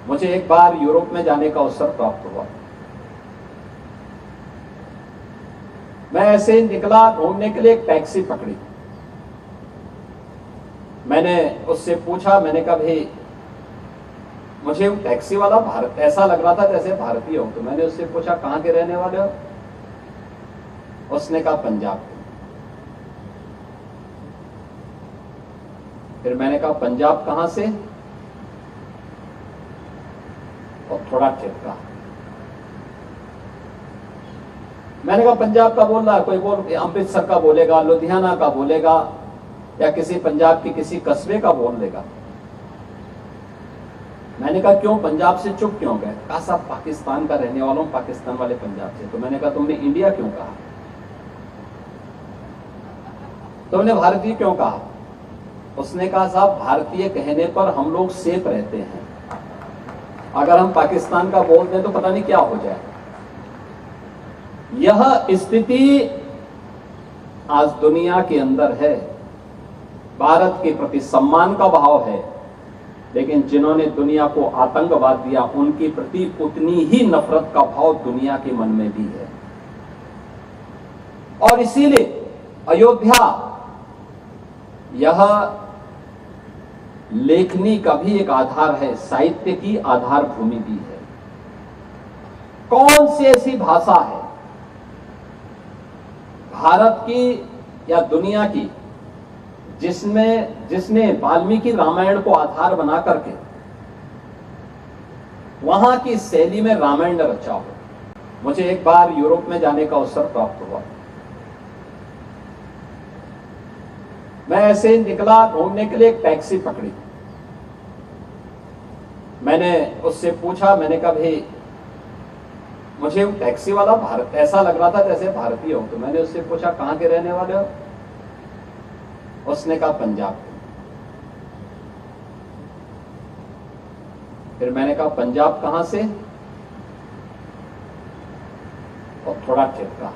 मुझे एक बार यूरोप में जाने का अवसर प्राप्त हुआ। मैं ऐसे ही निकला घूमने के लिए, एक टैक्सी पकड़ी। मैंने उससे पूछा, मैंने कहा भाई मुझे टैक्सी वाला भारत ऐसा लग रहा था जैसे भारतीय हो, तो मैंने उससे पूछा कहाँ के रहने वाले हो? उसने कहा पंजाब के। फिर मैंने कहा पंजाब कहाँ से? और थोड़ा ठिठका। मैंने कहा पंजाब का बोल रहा है, कोई बोल अमृतसर का बोलेगा, लुधियाना का बोलेगा, या किसी पंजाब के किसी कस्बे का बोल देगा। मैंने कहा क्यों, पंजाब से चुप क्यों गए? कहा साहब पाकिस्तान का रहने वाला हूं, पाकिस्तान वाले पंजाब से। तो मैंने कहा तुमने इंडिया क्यों कहा? तुमने भारतीय क्यों कहा? उसने कहा साहब भारतीय कहने पर हम लोग सेफ रहते हैं, अगर हम पाकिस्तान का बोल दें तो पता नहीं क्या हो जाए। यह स्थिति आज दुनिया के अंदर है। भारत के प्रति सम्मान का भाव है, लेकिन जिन्होंने दुनिया को आतंकवाद दिया उनके प्रति उतनी ही नफरत का भाव दुनिया के मन में भी है। और इसीलिए अयोध्या यह लेखनी का भी एक आधार है, साहित्य की आधार भूमि भी है। कौन सी ऐसी भाषा है भारत की या दुनिया की जिसने वाल्मीकि रामायण को आधार बना करके वहां की शैली में रामायण रचा हो? मुझे एक बार यूरोप में जाने का अवसर प्राप्त हुआ। मैं ऐसे ही निकला घूमने के लिए, एक टैक्सी पकड़ी। मैंने उससे पूछा, मैंने कहा भाई मुझे टैक्सी वाला भारत ऐसा लग रहा था जैसे भारतीय हो, तो मैंने उससे पूछा कहाँ के रहने वाले हो? उसने कहा पंजाब के। फिर मैंने कहा पंजाब कहाँ से? और थोड़ा ठिठका।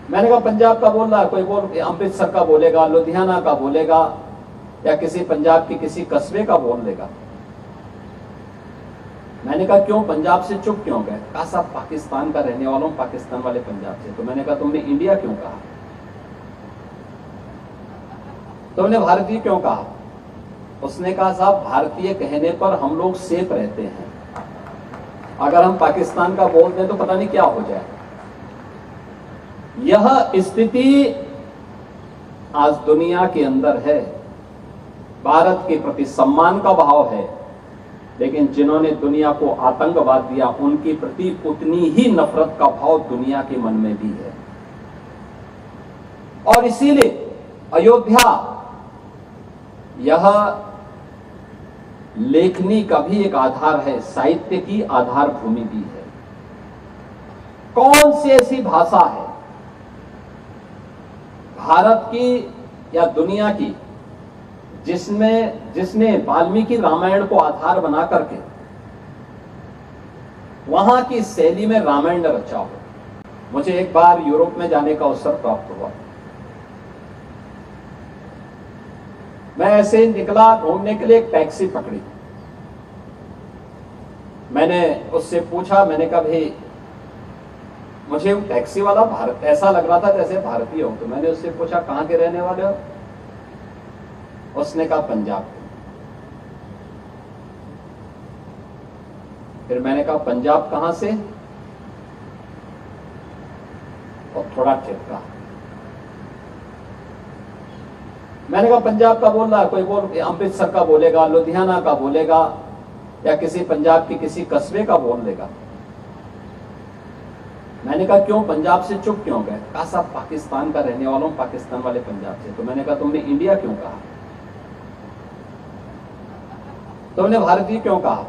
मैंने कहा पंजाब का बोल रहा है, कोई बोल अमृतसर का बोलेगा, लुधियाना का बोलेगा, या किसी पंजाब के किसी कस्बे का बोल देगा। मैंने कहा क्यों, पंजाब से चुप क्यों गए? कहा साहब पाकिस्तान का रहने वाला हूं, पाकिस्तान वाले पंजाब से। तो मैंने कहा तुमने इंडिया क्यों कहा? तुमने भारतीय क्यों कहा? उसने कहा साहब भारतीय कहने पर हम लोग सेफ रहते हैं, अगर हम पाकिस्तान का बोल दें तो पता नहीं क्या हो जाए। यह स्थिति आज दुनिया के अंदर है। भारत के प्रति सम्मान का भाव है, लेकिन जिन्होंने दुनिया को आतंकवाद दिया उनके प्रति उतनी ही नफरत का भाव दुनिया के मन में भी है। और इसीलिए अयोध्या यह लेखनी का भी एक आधार है, साहित्य की आधार भूमि भी है। कौन सी ऐसी भाषा है भारत की या दुनिया की जिसने वाल्मीकि रामायण को आधार बना करके वहां की शैली में रामायण रचा हो? मुझे एक बार यूरोप में जाने का अवसर प्राप्त हुआ। मैं ऐसे ही निकला घूमने के लिए, एक टैक्सी पकड़ी। मैंने उससे पूछा, मैंने कहा भाई मुझे टैक्सी वाला भारत ऐसा लग रहा था जैसे भारतीय हो, तो मैंने उससे पूछा कहाँ के रहने वाले हो? उसने कहा पंजाब के। फिर मैंने कहा पंजाब कहाँ से? और थोड़ा ठिठका। मैंने कहा पंजाब का बोल रहा है, कोई बोल अमृतसर का बोलेगा, लुधियाना का बोलेगा, या किसी पंजाब के किसी कस्बे का बोल देगा। मैंने कहा क्यों, पंजाब से चुप क्यों गए? कहा साहब पाकिस्तान का रहने वाला हूं, पाकिस्तान वाले पंजाब से। तो मैंने कहा तुमने इंडिया क्यों कहा? तुमने भारतीय क्यों कहा?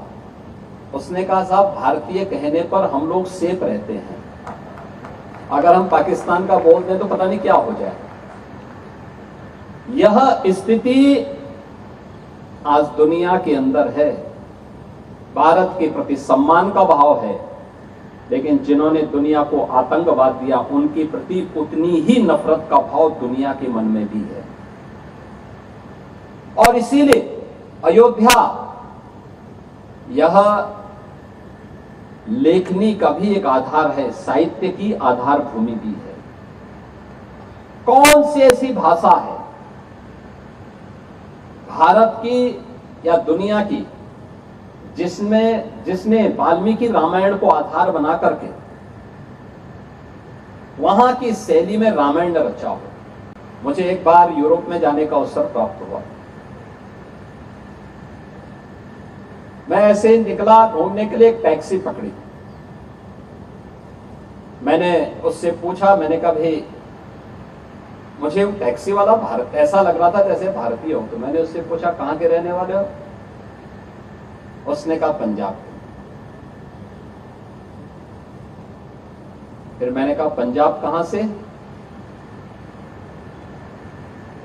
उसने कहा साहब भारतीय कहने पर हम लोग सेफ रहते हैं, अगर हम पाकिस्तान का बोल दें तो पता नहीं क्या हो जाए। यह स्थिति आज दुनिया के अंदर है। भारत के प्रति सम्मान का भाव है, लेकिन जिन्होंने दुनिया को आतंकवाद दिया उनके प्रति उतनी ही नफरत का भाव दुनिया के मन में भी है। और इसीलिए अयोध्या यह लेखनी का भी एक आधार है, साहित्य की आधार भूमि भी है। कौन सी ऐसी भाषा है भारत की या दुनिया की जिसने वाल्मीकि रामायण को आधार बना करके वहां की शैली में रामायण रचा हो। मुझे एक बार यूरोप में जाने का अवसर प्राप्त हुआ। मैं ऐसे निकला घूमने के लिए, एक टैक्सी पकड़ी। मैंने उससे पूछा, मैंने कहा भाई मुझे टैक्सी वाला भारत ऐसा लग रहा था जैसे भारतीय हो, तो मैंने उससे पूछा कहां के रहने वाले हो? उसने कहा पंजाब। फिर मैंने कहा पंजाब कहां से?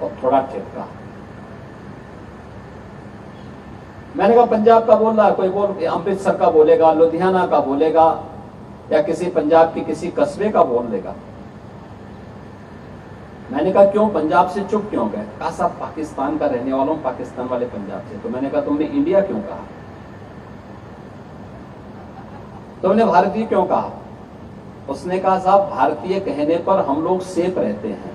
और थोड़ा ठिठका। मैंने कहा पंजाब का बोल रहा है, कोई बोल अमृतसर का बोलेगा, लुधियाना का बोलेगा, या किसी पंजाब के किसी कस्बे का बोल लेगा। मैंने कहा क्यों, पंजाब से चुप क्यों गए? कहा साहब पाकिस्तान का रहने वाला हूं, पाकिस्तान वाले पंजाब से। तो मैंने कहा तुमने इंडिया क्यों कहा? तुमने भारतीय क्यों कहा? उसने कहा साहब भारतीय कहने पर हम लोग सेफ रहते हैं,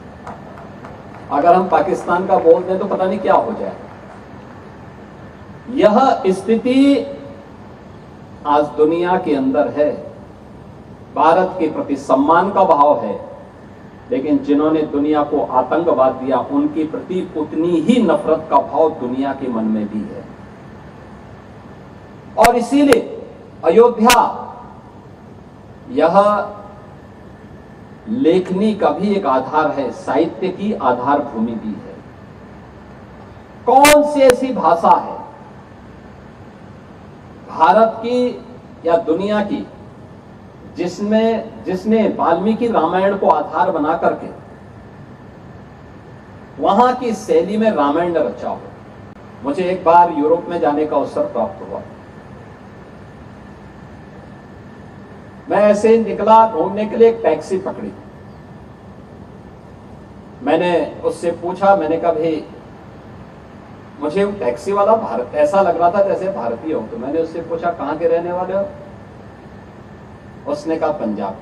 अगर हम पाकिस्तान का बोल दें तो पता नहीं क्या हो जाए। यह स्थिति आज दुनिया के अंदर है। भारत के प्रति सम्मान का भाव है, लेकिन जिन्होंने दुनिया को आतंकवाद दिया उनके प्रति उतनी ही नफरत का भाव दुनिया के मन में भी है। और इसीलिए अयोध्या यह लेखनी का भी एक आधार है, साहित्य की आधार भूमि भी है। कौन सी ऐसी भाषा है भारत की या दुनिया की जिसने वाल्मीकि रामायण को आधार बना करके वहां की शैली में रामायण रचा हो। मुझे एक बार यूरोप में जाने का अवसर प्राप्त हुआ। मैं ऐसे निकला घूमने के लिए, एक टैक्सी पकड़ी। मैंने उससे पूछा, मैंने कहा भाई मुझे टैक्सी वाला भारत ऐसा लग रहा था जैसे भारतीय हो, तो मैंने उससे पूछा कहां के रहने वाले हो? उसने कहा पंजाब।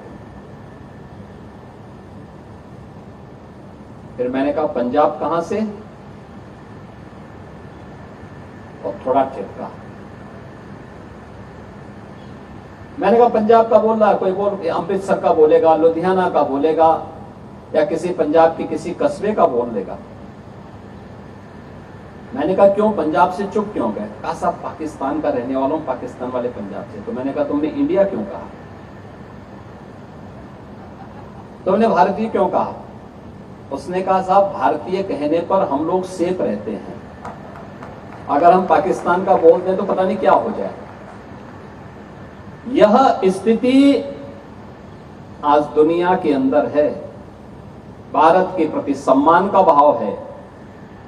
फिर मैंने कहा पंजाब कहां से? और थोड़ा ठिठका। मैंने कहा पंजाब का बोल रहा है, कोई बोल अमृतसर का बोलेगा, लुधियाना का बोलेगा, या किसी पंजाब के किसी कस्बे का बोल लेगा। मैंने कहा क्यों, पंजाब से चुप क्यों गए? कहा साहब पाकिस्तान का रहने वाला हूं, पाकिस्तान वाले पंजाब से। तो मैंने कहा तुमने इंडिया क्यों कहा? तुमने भारतीय क्यों कहा? उसने कहा साहब भारतीय कहने पर हम लोग सेफ रहते हैं, अगर हम पाकिस्तान का बोल दें तो पता नहीं क्या हो जाए। यह स्थिति आज दुनिया के अंदर है। भारत के प्रति सम्मान का भाव है,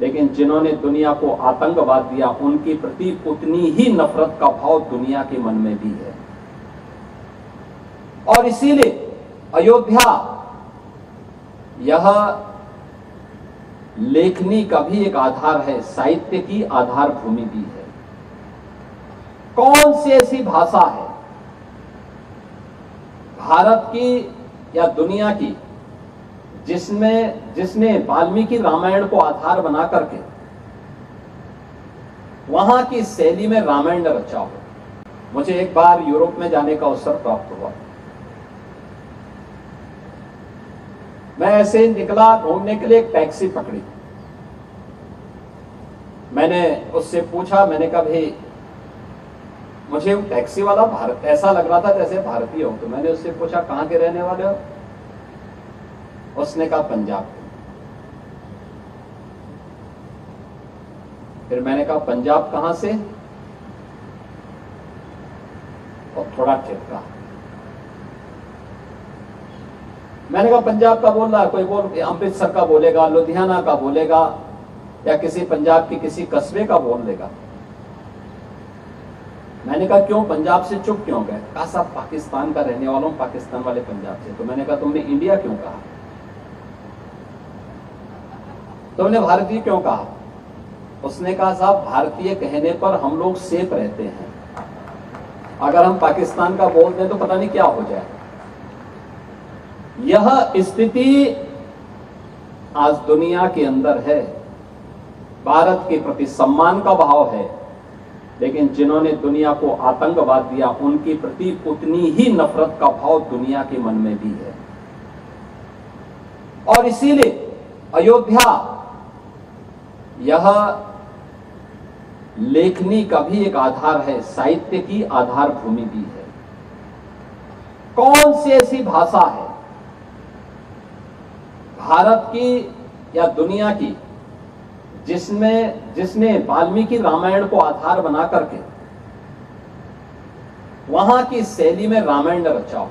लेकिन जिन्होंने दुनिया को आतंकवाद दिया उनके प्रति उतनी ही नफरत का भाव दुनिया के मन में भी है। और इसीलिए अयोध्या यह लेखनी का भी एक आधार है, साहित्य की आधार भूमि भी है। कौन सी ऐसी भाषा है भारत की या दुनिया की जिसने वाल्मीकि रामायण को आधार बना करके वहां की शैली में रामायण रचा हो। मुझे एक बार यूरोप में जाने का अवसर प्राप्त हुआ। मैं ऐसे निकला घूमने के लिए, एक टैक्सी पकड़ी। मैंने उससे पूछा, मैंने कहा भाई मुझे टैक्सी वाला भारत ऐसा लग रहा था जैसे भारतीय हो, तो मैंने उससे पूछा कहां के रहने वाले हो? उसने कहा पंजाब। फिर मैंने कहा पंजाब कहां से? और थोड़ा ठिठका। मैंने कहा पंजाब का बोल रहा है, कोई बोल अमृतसर का बोलेगा, लुधियाना का बोलेगा, या किसी पंजाब के किसी कस्बे का बोल लेगा। मैंने कहा क्यों, पंजाब से चुप क्यों गए? कहा साहब पाकिस्तान का रहने वाला हूं, पाकिस्तान वाले पंजाब से। तो मैंने कहा तुमने इंडिया क्यों कहा? तुमने भारतीय क्यों कहा? उसने कहा साहब भारतीय कहने पर हम लोग सेफ रहते हैं, अगर हम पाकिस्तान का बोल दें तो पता नहीं क्या हो जाए। यह स्थिति आज दुनिया के अंदर है। भारत के प्रति सम्मान का भाव है, लेकिन जिन्होंने दुनिया को आतंकवाद दिया उनके प्रति उतनी ही नफरत का भाव दुनिया के मन में भी है। और इसीलिए अयोध्या यह लेखनी का भी एक आधार है, साहित्य की आधार भूमि भी है। कौन सी ऐसी भाषा है भारत की या दुनिया की जिसने वाल्मीकि रामायण को आधार बना करके वहां की शैली में रामायण रचा हो?